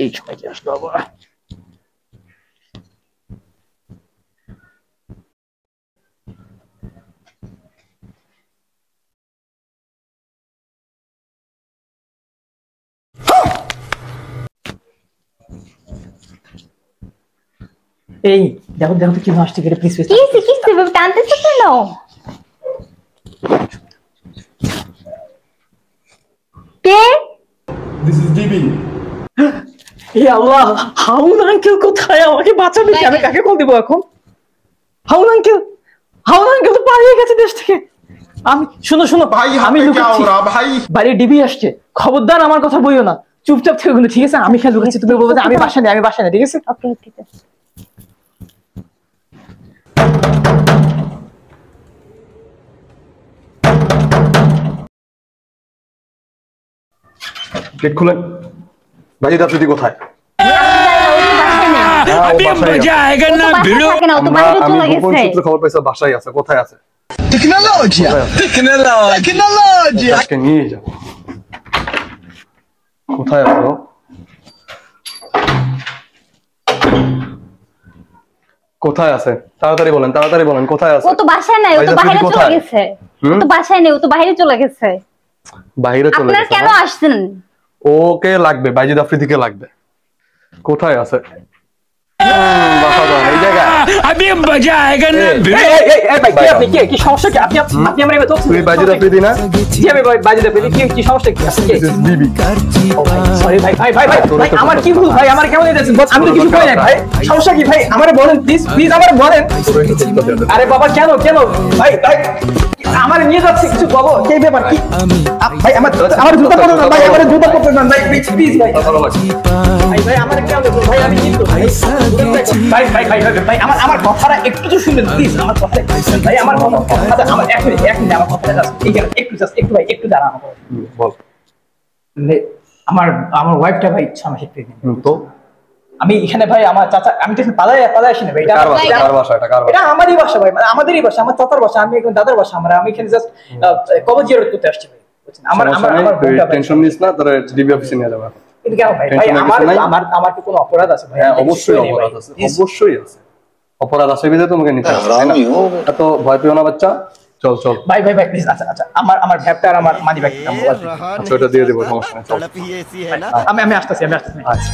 এই সময় কি আসলো আবার? এই দেখো দেখো তো কি আসছে কেটে প্লিজ প্লিজ কি কি টানতেছ কেন? কে? This is DB. এই আল্লাহ, হাউন আঙ্কেল কোথায়? আমাকে বাঁচাবে কি? আমি কাকে কল দিব এখন? হাউন আঙ্কেল তো পালিয়ে গেছে দেশ থেকে। আমি শোনো ভাই আমি লুকাচ্ছি। ভাই বাইরে ডিবি আসছে, খবরদার আমার কথা বইও না, চুপচাপ থেকে কিন্তু, ঠিক আছে? আমি খেয়াল লুকাচ্ছি, তুমি বলবো যে আমি বাসায় নেই, ঠিক আছে? ওকে ঠিক আছে। গেট খুলেন। বাজিদ আফ্রিদি কোথায়? अभी मजा आएगा ना भिड़ो। আমি গোপন সূত্রে খবর পাইছি বাসায় আছে। কোথায় আছে? टेक्नोलॉजी আজকে নিয়ে যাও। কোথায় আছো? কোথায় আছে? তাড়াতাড়ি বলেন কোথায় আছে? ও তো বাসায় নাই, ও তো বাইরে চলে গেছে। ও তো বাসায় নেই, ও তো বাইরে চলে গেছে। বাইরে চলে গেছে? আপনারা কেন আসছেন? ওকে লাগবে, বাইজিদ আফ্রিদিকে লাগবে। কোথায় আছে? এই জায়গায়। अभी मजा आएगा ना भिड़ो। এই ভাই আপনি কি সমস্যা কি? আপনি আমার এবার তুই বাইজিদ আফ্রিদি না? জি আমি বাইজিদ আফ্রিদি। কি সমস্যা কি? বিবি সরি ভাই আমার কি ভুল ভাই? আমার কেমন দিতেছেন বস? আমি তো কিছু করি নাই ভাই। সমস্যা কি ভাই? আমারে বলেন প্লিজ আমারে বলেন। আরে বাবা কেন ভাই আমার নিয়ে যাচ্ছে কিছু বলো। কি ব্যাপার কি ভাই? আমার জুতা পরে না ভাই, আমার জুতা পরতে না ভাই, প্লিজ ভাই। ভাই আমার কেন ভাই? আমি কিন্তু ভাই আমার কথাটা একটু তো শুনবেন প্লিজ। আমার কথা ভাই, আমার কথা আমার এক মিনিট আমার কথাটা একটু ভাই একটু দাঁড়ান। বল। আমার ওয়াইফটা ভাই 6 মাসের প্রেগন্যান্ট। তো আমি এখানে ভাই আমার চাচা, আমি তো পালাই আসি না ভাই। এটা আমারই বাসা ভাই, মানে আমাদেরই বাসা, আমার চাচার বাসা, আমি এখন দাদার বাসা। আমি এখানে জাস্ট কবর জিয়ারত করতে আসছি ভাই। আমার টেনশন নিস না, তোরা ডিবি অফিসে নিয়ে যাবে। কিন্তু কেন ভাই? আমার কি কোনো অপরাধ আছে ভাই? হ্যাঁ অবশ্যই অপরাধ আছে, অবশ্যই আছে। অপরাধ আছে বিধে তোমাকে নিতে হবে। এত ভয় পেও না বাচ্চা, চল ভাই প্লিজ। আচ্ছা আমার ভ্যাপটা আর আমার মানি ব্যাগ, আচ্ছা ওটা দিয়ে দেবো, সমস্যা নেই। আমি আসতেছি। আচ্ছা